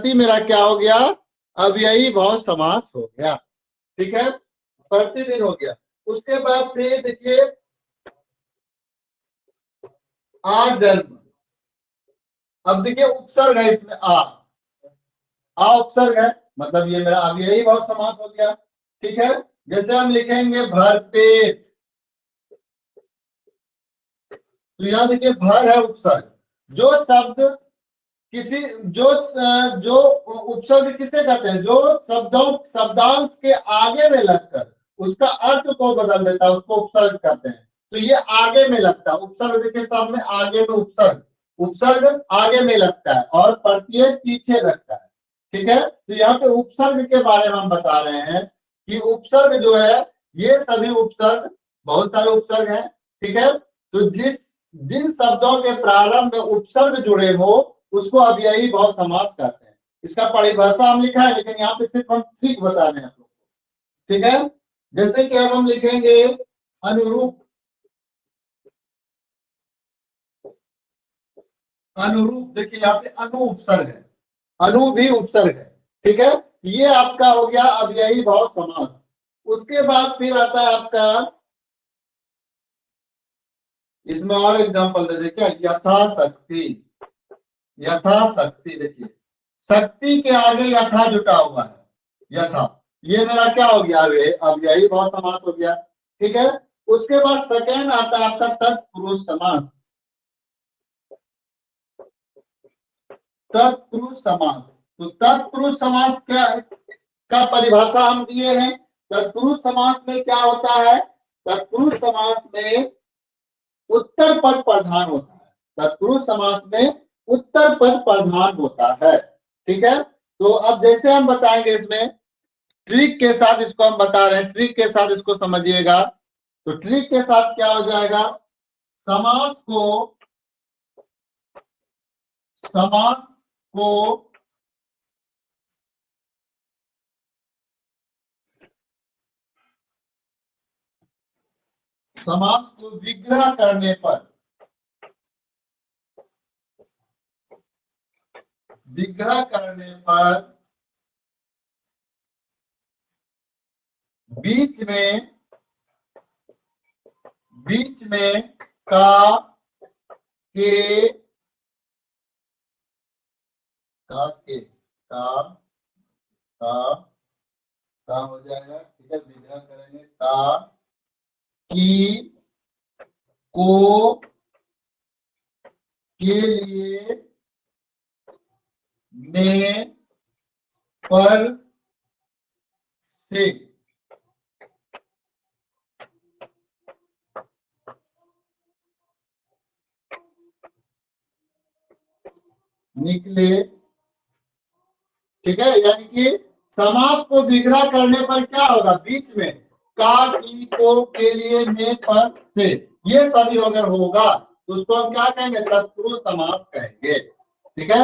पढ़ती मेरा क्या हो गया, अव्ययी भाव समास हो गया। ठीक है, प्रतिदिन हो गया। उसके बाद फिर देखिए आजन्म। अब देखिए उपसर्ग है इसमें आ उपसर्ग है, मतलब ये मेरा अव्ययी भाव समास हो गया। ठीक है, जैसे हम लिखेंगे भरपेट, तो यहां देखिए भर है उपसर्ग। जो शब्द किसी जो उपसर्ग किसे कहते हैं, जो शब्दांश के आगे में लगकर उसका अर्थ को बदल देता है, उसको उपसर्ग कहते हैं। तो ये आगे में लगता है उपसर्ग, देखिए सब में आगे में उपसर्ग आगे में लगता है और प्रत्यय पीछे लगता है। ठीक है, तो यहाँ पे उपसर्ग के बारे में हम बता रहे हैं कि उपसर्ग जो है, ये सभी उपसर्ग, बहुत सारे उपसर्ग हैं। ठीक है, तो जिन शब्दों के प्रारंभ में उपसर्ग जुड़े हो उसको अव्ययी भाव समास कहते हैं। इसका परिभाषा हम लिखा है, लेकिन यहाँ पे सिर्फ हम ठीक बता रहे हैं आप लोग। ठीक है, जैसे कि अब हम लिखेंगे अनुरूप। अनुरूप देखिए यहाँ पे अनु उपसर्ग है, अनु भी उपसर्ग है। ठीक है, ये आपका हो गया अव्ययी भाव समास। उसके बाद फिर आता है आपका, इसमें और एग्जाम्पल दे देखिए, यथाशक्ति। यथाशक्ति देखिए, शक्ति के आगे यथा जुटा हुआ है, यथा, ये मेरा क्या हो गया, अव्ययी भाव समास हो गया। ठीक है, उसके बाद सेकेंड आता है आपका तत्पुरुष समास। तत्पुरुष समास, तो तत्पुरुष समास का परिभाषा हम दिए हैं। तत्पुरुष समास में क्या होता है, तत्पुरुष समास में उत्तर पद प्रधान होता है। तत्पुरुष समास में उत्तर पद प्रधान होता है। ठीक है, तो अब जैसे हम बताएंगे इसमें ट्रिक के साथ, इसको हम बता रहे हैं, ट्रिक के साथ इसको समझिएगा। तो ट्रिक के साथ क्या हो जाएगा, समास को विग्रह करने पर, बीच में का के का हो जाएगा। ठीक है, विग्रह करेंगे का, की, को, के लिए, में, पर, से। निकले। ठीक है, यानी कि समास को विग्रह करने पर क्या होगा, बीच में का, की, को, के लिए, में, पर, से, ये सभी अगर होगा तो उसको हम क्या कहेंगे, तत्पुरुष समास कहेंगे। ठीक है,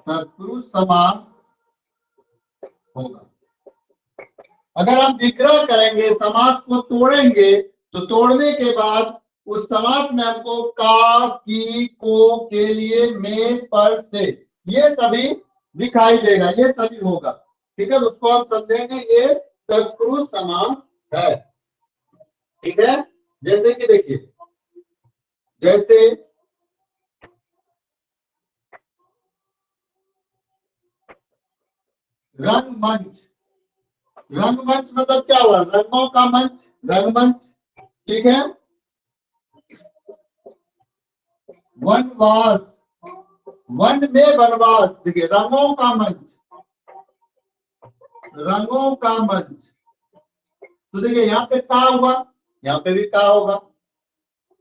तत्पुरुष समास होगा। अगर हम विग्रह करेंगे, समास को तोड़ेंगे, तो तोड़ने के बाद उस समास में हमको का, की, को, के लिए, में, पर, से, ये सभी दिखाई देगा, ये सभी होगा। ठीक है, तो उसको हम समझेंगे ये तत्पुरुष समास है। ठीक है, जैसे कि देखिए, जैसे रंगमंच। रंगमंच मतलब क्या हुआ, रंगों का मंच, रंगमंच। ठीक है, वनवास, वन में वनवास, देखिए रंगों का मंच, रंगों का मंच। तो देखिए यहाँ पे का हुआ, यहाँ पे भी का होगा,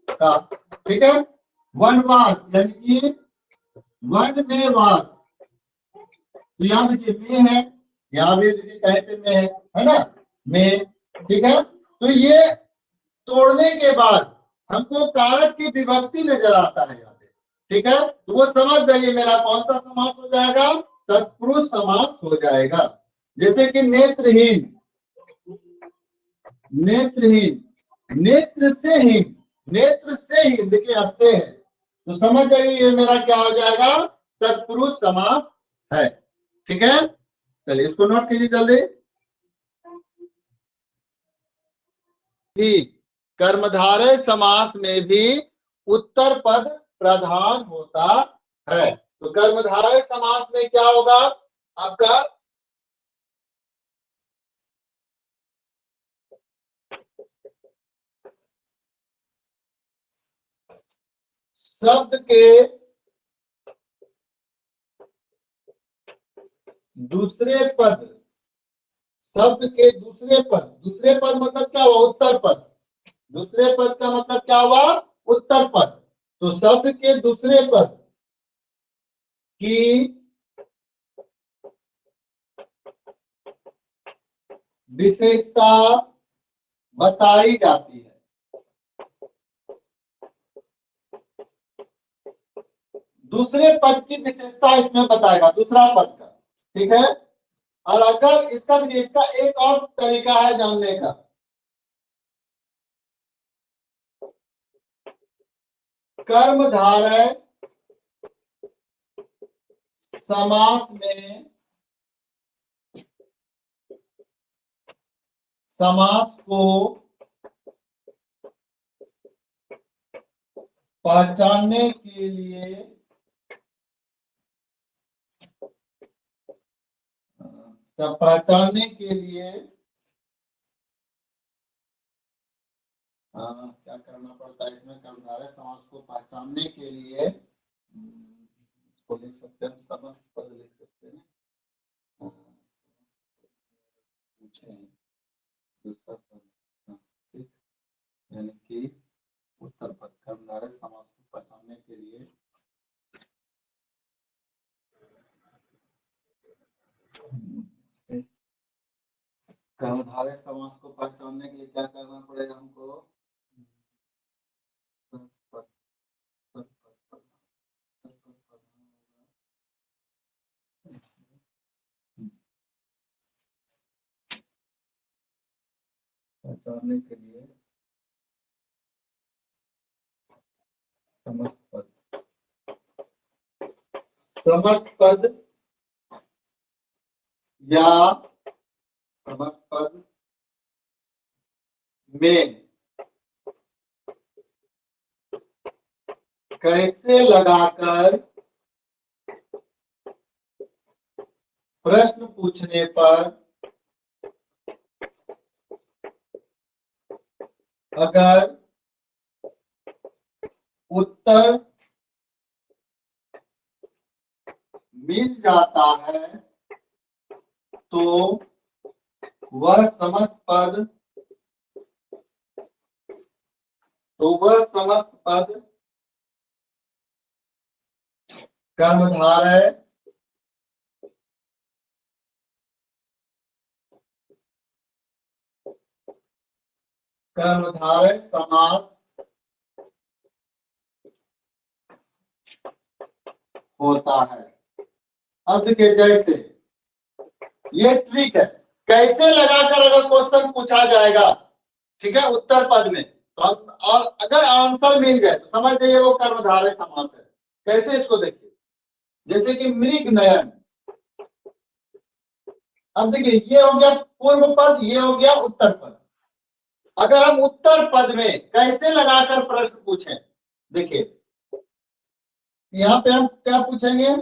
का। ठीक है, वनवास यानी कि वन में वास, तो यहाँ देखिए में है, यहाँ भी देखिए कहीं पे में है ना, में। ठीक है, तो ये तोड़ने के बाद हमको कारक की विभक्ति नजर आता है यहाँ पे। ठीक है, तो वो समझ जाइए मेरा कौन सा समास हो जाएगा, तत्पुरुष समास हो जाएगा। जैसे कि नेत्रहीन, नेत्रहीन, नेत्र से हीन, नेत्र से हीन, देखिए हंसते हैं, तो समझ जाइए ये मेरा क्या हो जाएगा, तत्पुरुष समास है। ठीक है, चलिए इसको नोट कीजिए जल्दी। कर्मधारय समास में भी उत्तर पद प्रधान होता है। तो कर्मधारय समास में क्या होगा आपका, शब्द के दूसरे पद, शब्द के दूसरे पद, दूसरे पद मतलब क्या हुआ, उत्तर पद, दूसरे पद का मतलब क्या हुआ, उत्तर पद। तो शब्द के दूसरे पद की विशेषता बताई जाती है। दूसरे पद की विशेषता इसमें बताएगा, दूसरा पद का। ठीक है, और अगर इसका इसका एक और तरीका है जानने का, कर्मधारय समास में समास को पहचानने के लिए क्या करना पड़ता है इसमें, कर्मधारय समास को पहचानने के लिए इसको लिख सकते हैं, समस्त पद लिख सकते हैं, दूसरा पद, ठीक, यानी कि उत्तर पद, कर्मधारय समास को पहचानने के लिए कर्मधारय समास को पहचानने के लिए क्या करना पड़ेगा हमको, पहचानने के लिए समस्त पद, समस्त पद या समस्त पद में कैसे लगाकर प्रश्न पूछने पर अगर उत्तर मिल जाता है तो वह समस्त पद, कर्मधारय समास होता है। अब देखिए, जैसे ये ट्रिक है, कैसे लगाकर अगर क्वेश्चन पूछा जाएगा, ठीक है, उत्तर पद में, तो और अगर आंसर मिल गए तो समझ जाइए वो कर्मधारय समास है। कैसे, इसको देखिए, जैसे कि मृग नयन, अब देखिए ये हो गया पूर्व पद, ये हो गया उत्तर पद। अगर हम उत्तर पद में कैसे लगाकर प्रश्न पूछें, देखिए यहां पे हम क्या पूछेंगे,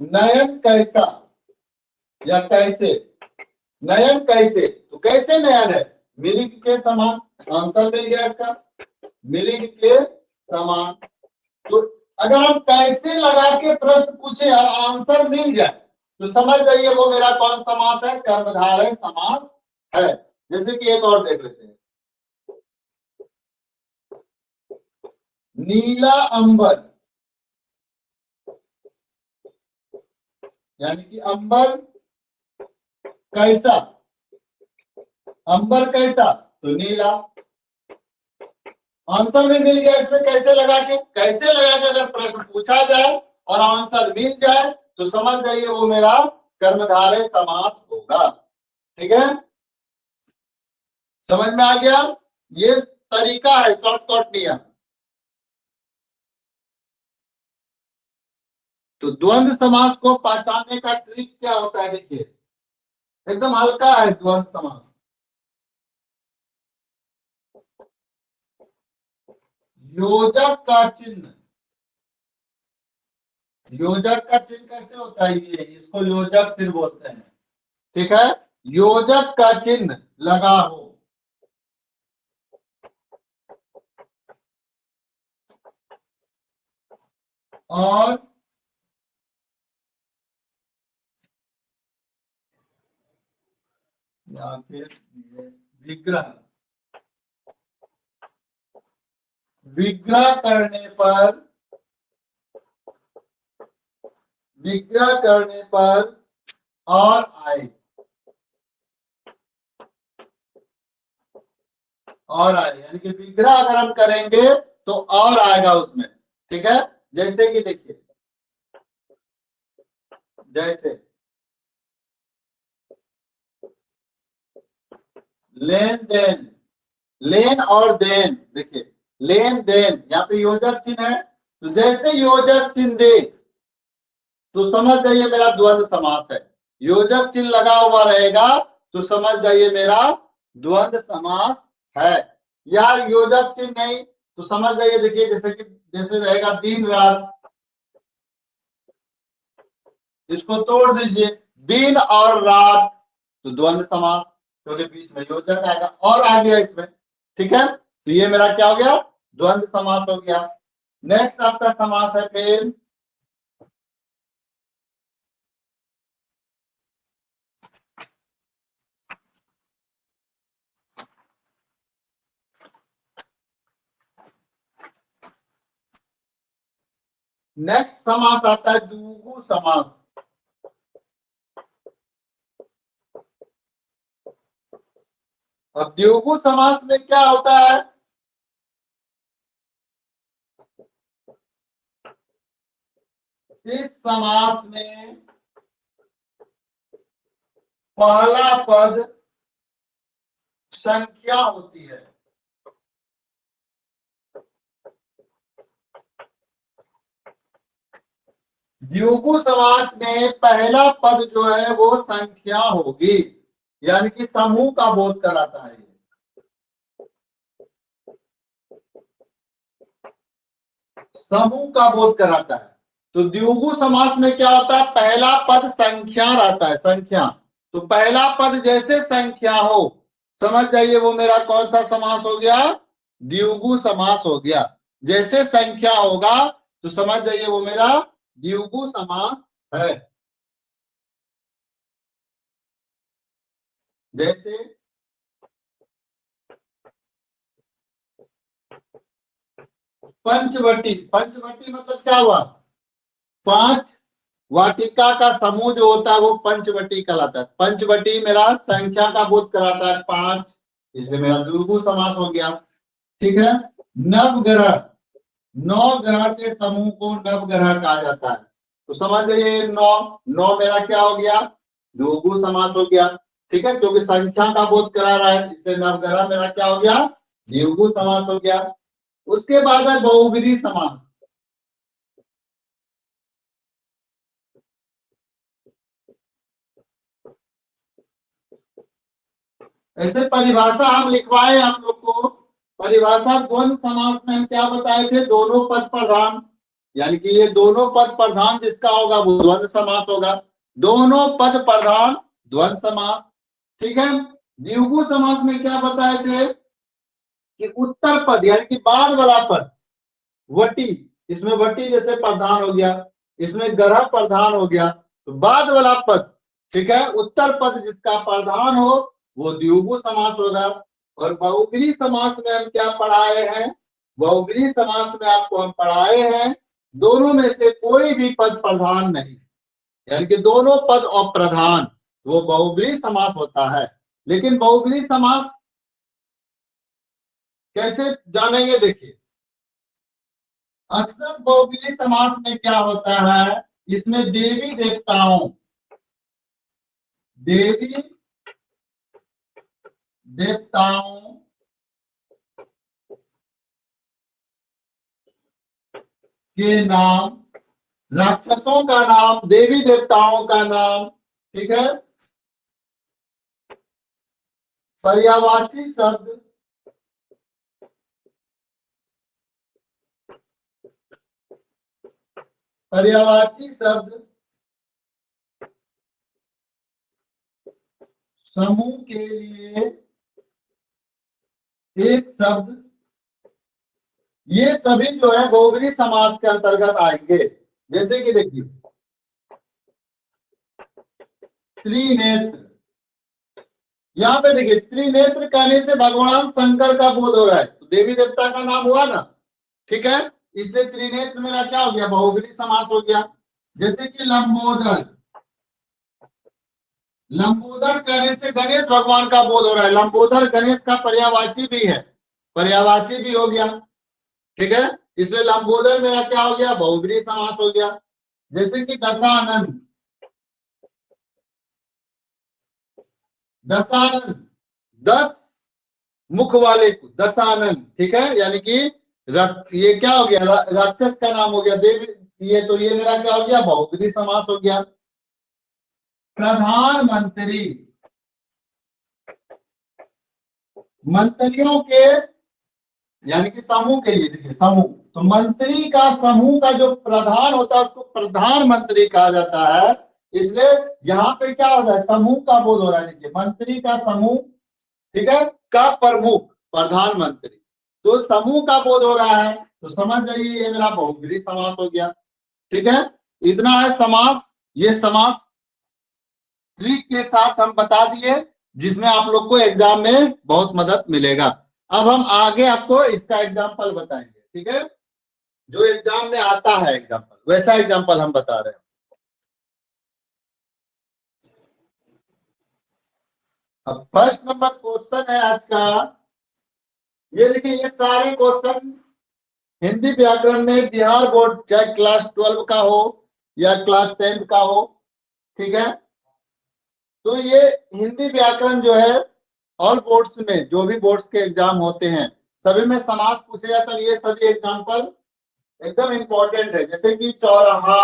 नयन कैसा या कैसे, नयन कैसे, तो कैसे नयन है, मृग के समान, आंसर मिल गया इसका, मृग के समान। तो अगर हम कैसे लगा के प्रश्न पूछे और आंसर मिल जाए तो समझ जाइए वो मेरा कौन समास है, कर्मधारय समास है। जैसे कि एक और देख लेते हैं, नीला अंबर, यानी कि अंबर कैसा, अंबर कैसा, तो नीला, आंसर में मिल गया। इसमें कैसे लगा के अगर प्रश्न पूछा जाए और आंसर मिल जाए तो समझ जाइए वो मेरा कर्मधारय समास होगा। ठीक है, समझ में आ गया? ये तरीका है, शॉर्टकट नियम। तो द्वंद्व समास को पहचानने का ट्रिक क्या होता है, देखिए एकदम हल्का है द्वंद्व समास। योजक का चिन्ह, योजक का चिन्ह कैसे होता है, ये इसको योजक चिन्ह बोलते हैं। ठीक है, योजक का चिन्ह लगा हो और या फिर विग्रह, विग्रह करने पर, विग्रह करने पर और आए, और आए, यानी कि विग्रह अगर हम करेंगे तो और आएगा उसमें। ठीक है, जैसे कि देखिए, जैसे लेन देन, लेन और देन, देखिए लेन देन यहाँ पे योजक चिन्ह है, तो जैसे योजक चिन्ह दे तो समझ जाइए मेरा द्वंद्व समास है। योजक चिन्ह लगा हुआ रहेगा तो समझ जाइए मेरा द्वंद्व समास है। या योजक चिन्ह नहीं तो समझ जाइए, देखिए जैसे कि जैसे रहेगा दिन रात, इसको तोड़ दीजिए, दिन और रात, तो द्वंद्व समास, क्योंकि बीच में योजक आएगा और आ गया इसमें। ठीक है, तो ये मेरा क्या हो गया, द्वंद्व समास हो गया। नेक्स्ट आपका समास है फिर नेक्स्ट समास आता है द्विगु समास। अब द्विगु समास में क्या होता है, इस समास में पहला पद संख्या होती है। द्विगु समास में पहला पद जो है वो संख्या होगी, यानी कि समूह का बोध कराता है। समूह का बोध कराता है। तो द्विगु समास में क्या होता है, पहला पद संख्या रहता है, संख्या। तो पहला पद जैसे संख्या हो, समझ जाइए वो मेरा कौन सा समास हो गया, द्विगु समास हो गया। जैसे संख्या होगा तो समझ जाइए वो मेरा द्विगु समास है। जैसे पंचवटी, पंचवटी मतलब क्या हुआ, पांच वाटिका का समूह जो होता है वो पंचवटी कहलाता है। पंचवटी मेरा संख्या का बोध कराता है, पांच, इसलिए मेरा द्विगु समास हो गया। ठीक है, नवग्रह, नौ ग्रह के समूह को नवग्रह कहा जाता है। तो समझ जाइए नौ, नौ मेरा क्या हो गया, द्विगु समास हो गया। ठीक है, क्योंकि संख्या का बोध करा रहा है, इसलिए नवग्रह मेरा क्या हो गया, द्विगु समास हो गया। उसके बाद है बहुव्रीहि समास। ऐसे परिभाषा हम लिखवाए आप लोग को। परिभाषा द्वंद्व समास में हम क्या बताए थे, दोनों पद प्रधान, यानी कि ये दोनों पद प्रधान जिसका होगा वो द्वंद्व समास होगा। दोनों पद प्रधान द्वंद्व समास। ठीक है, द्विगु समास में क्या बताए थे कि उत्तर पद यानी कि बाद वाला पद, वटी, इसमें वटी जैसे प्रधान हो गया, इसमें ग्रह प्रधान हो गया, तो बाद वाला पद, ठीक है, उत्तर पद जिसका प्रधान हो वो द्विगु समास होगा। और बहुव्रीहि समास में हम क्या पढ़ाए हैं, बहुव्रीहि समास में आपको हम पढ़ाए हैं दोनों में से कोई भी पद प्रधान नहीं, यानी कि दोनों पद अप्रधान, वो बहुव्रीहि समास होता है। लेकिन बहुव्रीहि समास कैसे जानेंगे, देखिए अक्सर बहुव्रीहि समास में क्या होता है, इसमें देवी देवताओं के नाम, राक्षसों का नाम, देवी देवताओं का नाम, ठीक है, पर्यायवाची शब्द समूह के लिए एक शब्द, ये सभी जो है बहुव्रीहि समास के अंतर्गत आएंगे। जैसे कि देखिए त्रिनेत्र, यहाँ पे देखिए त्रिनेत्र कहने से भगवान शंकर का बोध हो रहा है, तो देवी देवता का नाम हुआ ना, ठीक है, इसलिए त्रिनेत्र मेरा क्या हो गया, बहुव्रीहि समास हो गया। जैसे कि लंबोदर, लंबोदर कहने से गणेश भगवान का बोध हो रहा है, लंबोदर गणेश का पर्यायवाची भी है, पर्यायवाची भी हो गया, ठीक है, इसलिए लंबोदर मेरा क्या हो गया, बहुव्रीहि समास हो गया। जैसे कि दशानन, दशानन 10 मुख वाले को दशानन, ठीक है, यानी कि ये क्या हो गया, राक्षस का नाम हो गया, देवी, ये तो ये मेरा क्या हो गया, बहुव्रीहि समास हो गया। प्रधानमंत्री, मंत्रियों के यानी कि समूह के लिए, देखिए समूह, तो मंत्री का समूह का जो प्रधान होता है उसको प्रधानमंत्री कहा जाता है, इसलिए यहाँ पे क्या हो रहा है, समूह का बोध हो रहा है। देखिए मंत्री का समूह, ठीक है, का प्रमुख प्रधानमंत्री, तो समूह का बोध हो रहा है, तो समझ जाइए ये मेरा बहुव्रीहि समास हो गया, ठीक है। इतना है समास, ये समास ट्रिक के साथ हम बता दिए, जिसमें आप लोग को एग्जाम में बहुत मदद मिलेगा। अब हम आगे आपको इसका एग्जाम्पल बताएंगे, ठीक है, जो एग्जाम में आता है एग्जाम्पल, वैसा एग्जाम्पल हम बता रहे हैं। अब फर्स्ट नंबर क्वेश्चन है आज का, ये देखिए, ये सारे क्वेश्चन हिंदी व्याकरण में बिहार बोर्ड, चाहे क्लास 12 का हो या क्लास 10 का हो, ठीक है, तो ये हिंदी व्याकरण जो है ऑल बोर्ड्स में, जो भी बोर्ड्स के एग्जाम होते हैं सभी में समास पूछे जाते हैं, ये सभी एग्जाम्पल एकदम इंपॉर्टेंट है। जैसे कि चौराहा,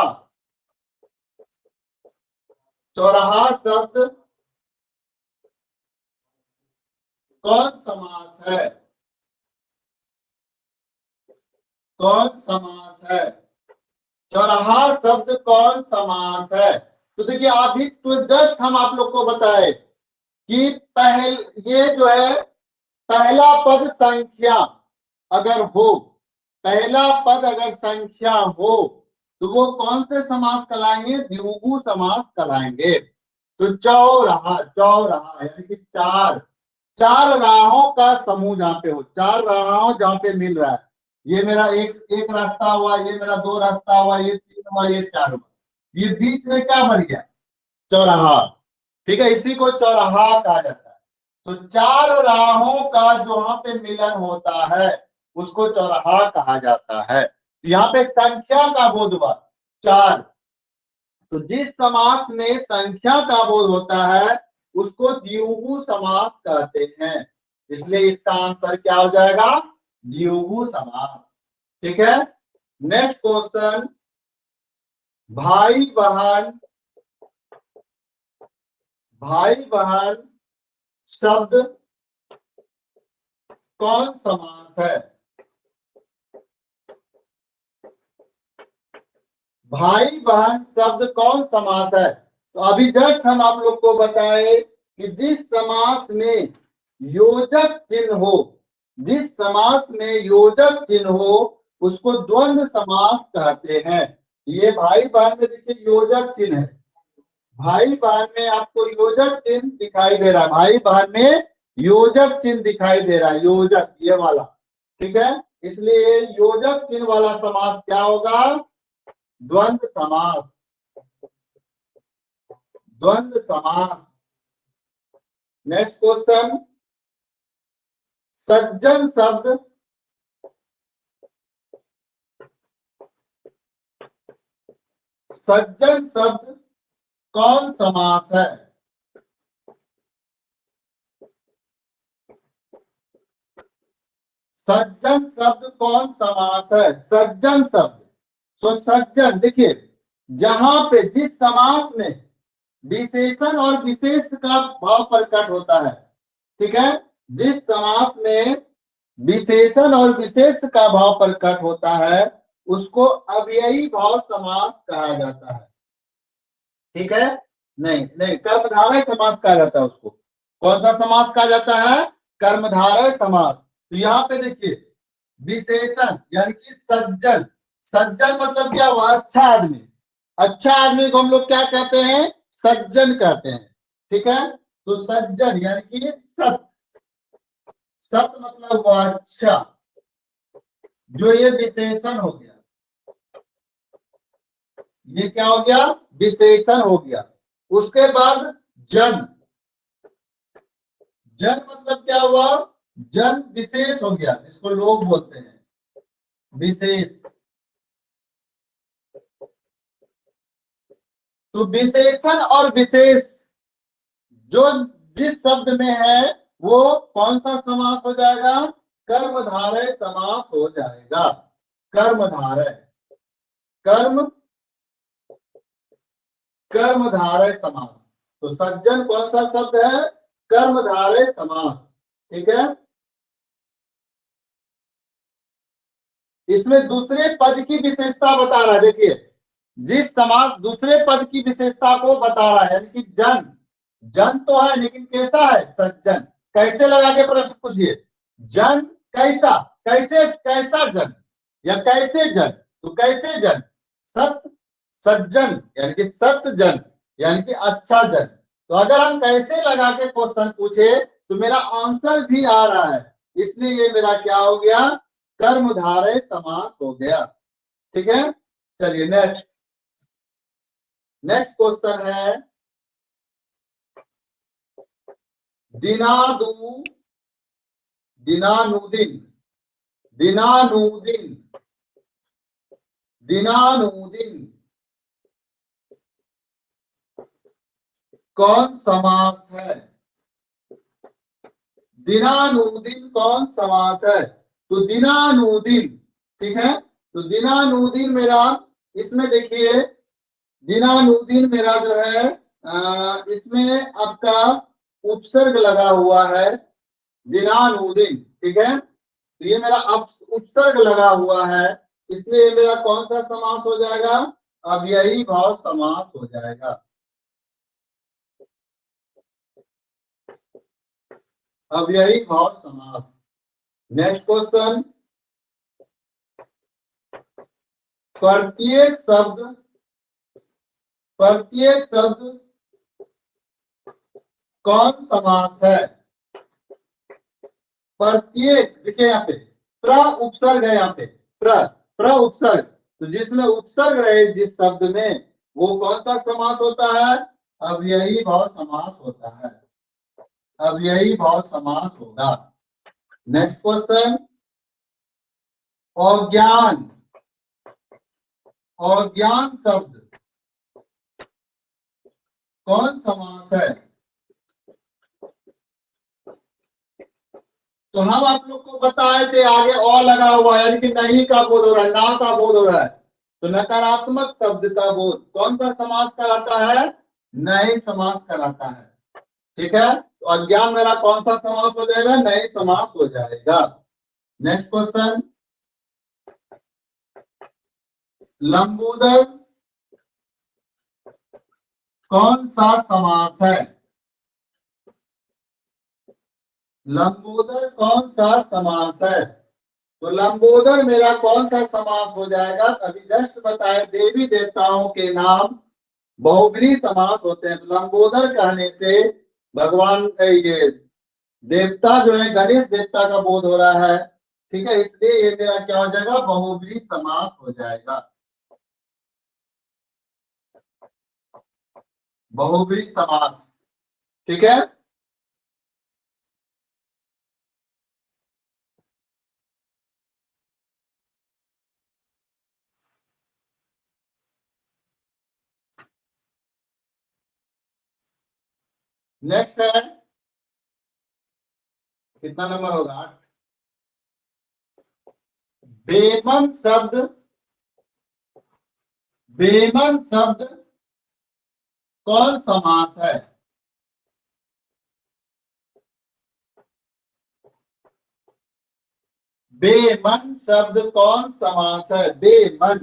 चौराहा शब्द कौन समास है, कौन समास है, चौराहा शब्द कौन समास है। तो देखिए अभी तो जस्ट हम आप लोग को बताए कि ये जो है पहला पद संख्या अगर हो, पहला पद अगर संख्या हो तो वो कौन से समास कहलाएंगे, द्विगु समास कहलाएंगे। तो चौराहा, चौराहा यानी कि चार, चार राहों का समूह जहाँ पे हो, चार राहों जहाँ पे मिल रहा है, ये मेरा एक रास्ता हुआ, ये मेरा दो रास्ता हुआ, ये तीन हुआ, ये चार हुआ, ये बीच में क्या बन गया, चौराहा, ठीक है, इसी को चौराहा कहा जाता है। तो चार राहों का जहाँ पे मिलन होता है उसको चौराहा कहा जाता है। यहाँ पे संख्या का बोध हुआ चार, तो जिस समास में संख्या का बोध होता है उसको द्विगु समास कहते हैं, इसलिए इसका आंसर क्या हो जाएगा, द्विगु समास, ठीक है। नेक्स्ट क्वेश्चन, भाई बहन, भाई बहन शब्द कौन समास है, भाई बहन शब्द कौन समास है। तो अभी जस्ट हम आप लोग को बताए कि जिस समास में योजक चिन्ह हो, जिस समास में योजक चिन्ह हो उसको द्वंद्व समास कहते हैं। ये भाई बहन में देखिए योजक चिन्ह है, भाई बहन में आपको योजक चिन्ह दिखाई दे रहा है, भाई बहन में योजक चिन्ह दिखाई दे रहा है, योजक ये वाला, ठीक है, इसलिए योजक चिन्ह वाला समास क्या होगा, द्वंद्व समास, द्वंद्व समास। नेक्स्ट क्वेश्चन, सज्जन शब्द सज्जन शब्द कौन समास है? सज्जन शब्द कौन समास है? सज्जन शब्द। तो सज्जन देखिए, जहां पे जिस समास में विशेषण और विशेष का भाव प्रकट होता है, ठीक है, जिस समास में विशेषण और विशेष का भाव प्रकट होता है उसको अव्ययी भाव समास कहा जाता है। ठीक है, नहीं नहीं, कर्मधारय समास कहा जाता है उसको। कौन सा समास कहा जाता है? कर्मधारय समास। तो यहाँ पे देखिए, विशेषण यानी कि सज्जन। सज्जन मतलब क्या हुआ? अच्छा आदमी। अच्छा आदमी को हम लोग क्या कहते हैं? सज्जन कहते हैं। ठीक है, तो सज्जन यानी कि सत। सत मतलब हुआ अच्छा, जो ये विशेषण हो गया। ये क्या हो गया? विशेषण हो गया। उसके बाद जन। जन मतलब क्या हुआ? जन विशेष हो गया, जिसको लोग बोलते हैं विशेष। तो विशेषण और विशेष जो जिस शब्द में है वो कौन सा समास हो जाएगा? कर्मधारय समास हो जाएगा। कर्मधारय, कर्म कर्मधारय समास। तो सज्जन कौन सा शब्द है? कर्मधारय समास। ठीक है, इसमें दूसरे पद की विशेषता बता रहा है। देखिए, जिस समास दूसरे पद की विशेषता को बता रहा है, यानी कि जन। जन तो है लेकिन कैसा है? सज्जन। कैसे लगा के प्रश्न पूछिए? जन कैसा? कैसे? कैसा जन या कैसे जन? तो कैसे जन? सत सज्जन यानी कि सत्य जन, यानी कि अच्छा जन। तो अगर हम कैसे लगा के क्वेश्चन पूछे तो मेरा आंसर भी आ रहा है, इसलिए ये मेरा क्या हो गया? कर्मधारय समास हो गया। ठीक है, चलिए नेक्स्ट। नेक्स्ट क्वेश्चन है दिनादू दिनानुदिन। दिनानुदिन दिनानुदिन कौन समास है? दिनानुदिन कौन समास है? तो दिनानुदिन, ठीक है, तो दिनानुदिन मेरा, इसमें देखिए, दिनानुदिन मेरा जो है इसमें आपका उपसर्ग लगा हुआ है। दिनानुदिन, ठीक है, तो ये मेरा उपसर्ग लगा हुआ है, इसलिए मेरा कौन सा समास हो जाएगा? अव्ययी भाव समास हो जाएगा। अव्ययी भाव समास। नेक्स्ट क्वेश्चन, प्रत्येक शब्द, प्रत्येक शब्द कौन समास है? प्रत्येक, देखिए यहाँ पे प्र उपसर्ग है, यहाँ पे प्र प्र उपसर्ग। तो जिसमें उपसर्ग रहे जिस शब्द में, वो कौन सा समास होता है? अव्ययी भाव समास होता है। अव्ययी भाव समास होगा। नेक्स्ट क्वेश्चन, अज्ञान। अज्ञान शब्द कौन समास है? तो हम आप लोग को बताए थे, आगे और लगा हुआ है, यानी कि नहीं का बोध हो रहा है, ना का बोध हो रहा है। तो नकारात्मक शब्द का बोध कौन सा समास कराता है? नहीं समास कराता है। ठीक है, तो अज्ञान मेरा कौन सा समास हो जाएगा? नहीं समास हो जाएगा। नेक्स्ट क्वेश्चन, लंबोदर कौन सा समास है? लंबोदर कौन सा समास है? तो लंबोदर मेरा कौन सा समास हो जाएगा? अभी जस्ट बताए, देवी देवताओं के नाम बहुब्रीहि समास होते हैं। तो लंबोदर कहने से भगवान ये देवता जो है गणेश देवता का बोध हो रहा है। ठीक है, इसलिए ये मेरा क्या हो जाएगा? बहुब्रीहि समास हो जाएगा। बहुब्रीहि समास। ठीक है, नेक्स्ट है, कितना नंबर होगा, 8। बेमन शब्द, बेमन शब्द कौन समास है? बेमन शब्द कौन समास है? बेमन,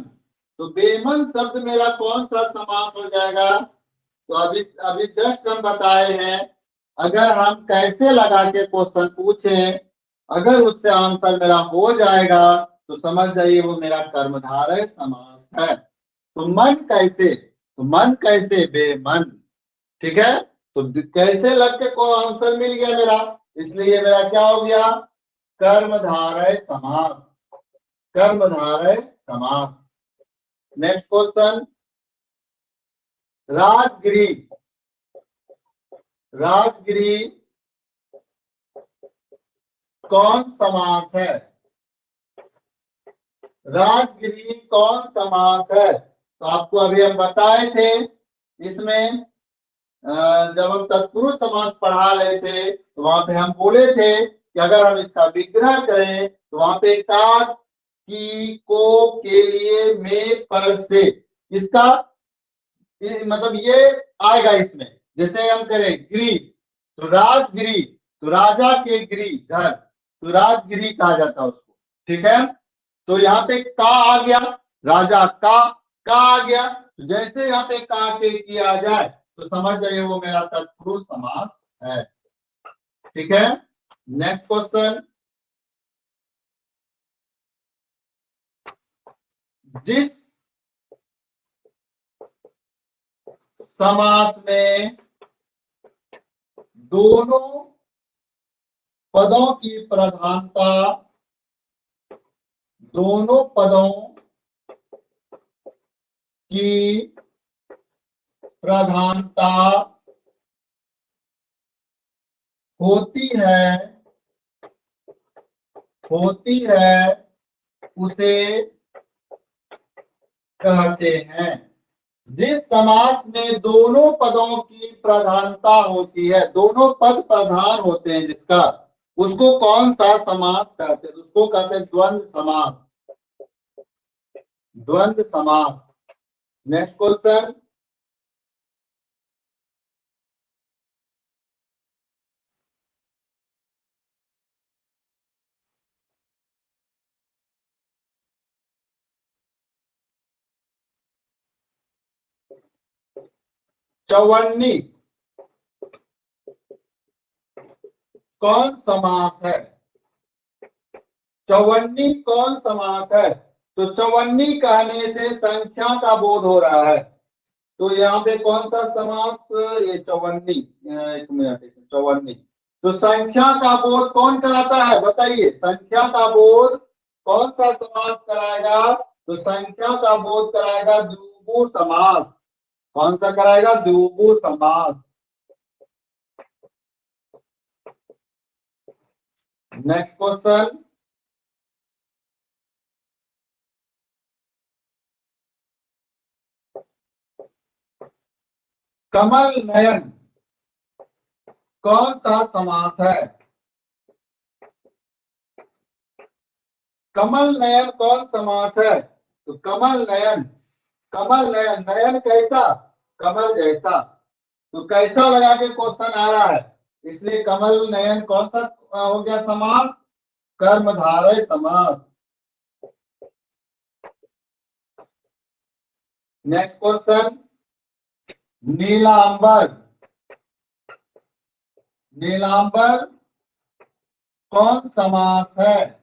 तो बेमन शब्द मेरा कौन सा समास हो जाएगा? तो अभी अभी जस्ट हम बताए हैं, अगर हम कैसे लगा के क्वेश्चन पूछें, अगर उससे आंसर मेरा हो जाएगा तो समझ जाइए वो मेरा कर्मधारय समास है। तो मन कैसे, तो मन कैसे, बेमन, ठीक है। तो कैसे लग के को आंसर मिल गया मेरा, इसलिए मेरा क्या हो गया, कर्मधारय समास, कर्मधारय समास। नेक्स्ट क्वेश्चन, राजगृह, राजगृह कौन समास है? राजगृह कौन समास है? तो आपको अभी हम बताए थे, इसमें जब हम तत्पुरुष समास पढ़ा रहे थे तो वहां पे हम बोले थे कि अगर हम इसका विग्रह करें तो वहां पे का, की, को, के लिए, में, पर से, इसका मतलब ये आएगा इसमें। जैसे हम करें गृह, तो राजगृह, तो राजा के गृह घर, तो राजगृह कहा जाता है उसको, ठीक है। तो यहाँ पे का आ गया, राजा का आ गया, तो जैसे यहाँ पे का के किया जाए तो समझ जाइए वो मेरा तत्पुरुष समास है, ठीक है। नेक्स्ट क्वेश्चन, जिस समास में दोनों पदों की प्रधानता, दोनों पदों की प्रधानता होती है, होती है, उसे कहते हैं। जिस समास में दोनों पदों की प्रधानता होती है, दोनों पद प्रधान होते हैं जिसका, उसको कौन सा समास कहते हैं? उसको कहते हैं द्वंद्व समास, द्वंद्व समास। नेक्स्ट क्वेश्चन, चौवन्नी कौन समास है? चौवन्नी कौन समास है? तो चौवन्नी कहने से संख्या का बोध हो रहा है, तो यहाँ पे कौन सा समास, ये चौवन्नी, एक मिनट, चौवन्नी, तो संख्या का बोध कौन कराता है बताइए, संख्या का बोध कौन सा समास कराएगा? तो संख्या का बोध कराएगा द्विगु समास। कौन सा कराएगा? द्विगु समास। नेक्स्ट क्वेश्चन, कमल नयन कौन सा समास है? कमल नयन कौन समास है? तो कमल नयन, कमल नयन, नयन कैसा? कमल जैसा, तो कैसा लगा के क्वेश्चन आ रहा है, इसलिए कमल नयन कौन सा हो गया समास? कर्मधारय समास। नेक्स्ट क्वेश्चन, नीलांबर, नीलांबर कौन समास है?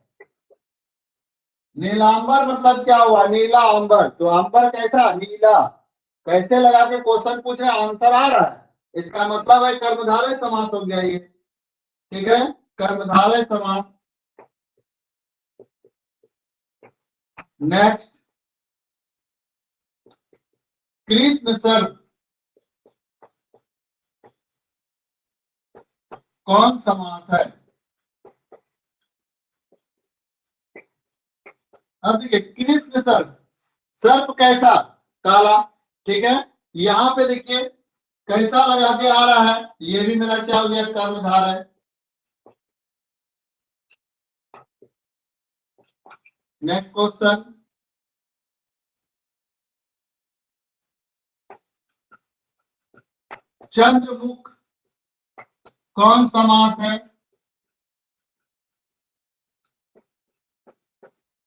नीलांबर मतलब क्या हुआ? नीला अंबर, तो अंबर कैसा? नीला, कैसे लगा के क्वेश्चन पूछ रहे, आंसर आ रहा है, इसका मतलब है कर्मधारय समास हो गया ये, ठीक है, कर्मधारय समास। नेक्स्ट, कृष्ण सर कौन समास है? अब देखिए, कृष्ण सर, सर्प कैसा? काला, ठीक है। यहाँ पे देखिए कैसा लगा के आ रहा है, ये भी मेरा क्या हो गया, कर्मधारय। नेक्स्ट क्वेश्चन, चंद्रमुख कौन समास है?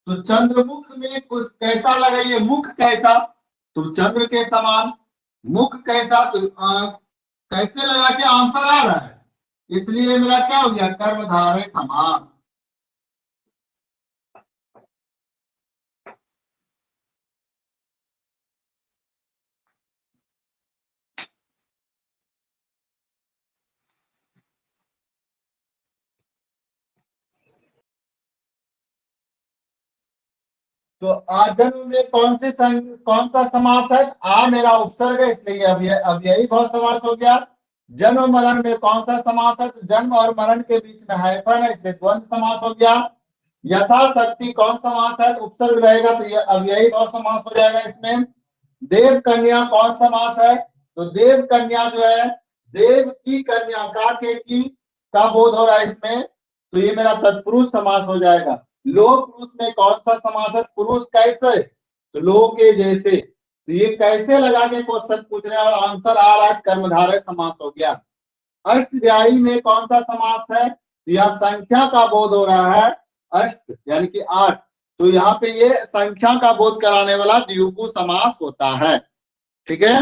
तो चंद्रमुख में कुछ कैसा लगा, ये मुख कैसा, तो चंद्र के समान, मुख कैसा, तो कैसे लगा के आंसर आ रहा है, इसलिए मेरा क्या हो गया, कर्मधारय समास। तो आजन्म में कौन सा समास है, आ मेरा उपसर्ग है, इसलिए अब यही बहुत समास हो गया। जन्म मरण में कौन सा समास है, तो जन्म और मरण के बीच में हाइफन है, इसलिए द्वंद्व समास हो गया। यथाशक्ति कौन समास है, तो उपसर्ग रहेगा, तो अब यही बहुत समास हो जाएगा इसमें। देव कन्या कौन समास है, तो देव कन्या जो है, देव की कन्या का बोध हो रहा है इसमें, तो ये मेरा तत्पुरुष समास हो जाएगा। लोह पुरुष में कौन सा समास है, पुरुष कैसे, तो लोह के जैसे, तो ये कैसे लगा के क्वेश्चन पूछ रहे हैं और आंसर आ रहा है, कर्मधारय समास हो गया। अष्टध्यायी में कौन सा समास है, तो यह संख्या का बोध हो रहा है, अष्ट यानी कि 8, तो यहाँ पे ये संख्या का बोध कराने वाला द्विगु समास होता है। ठीक है।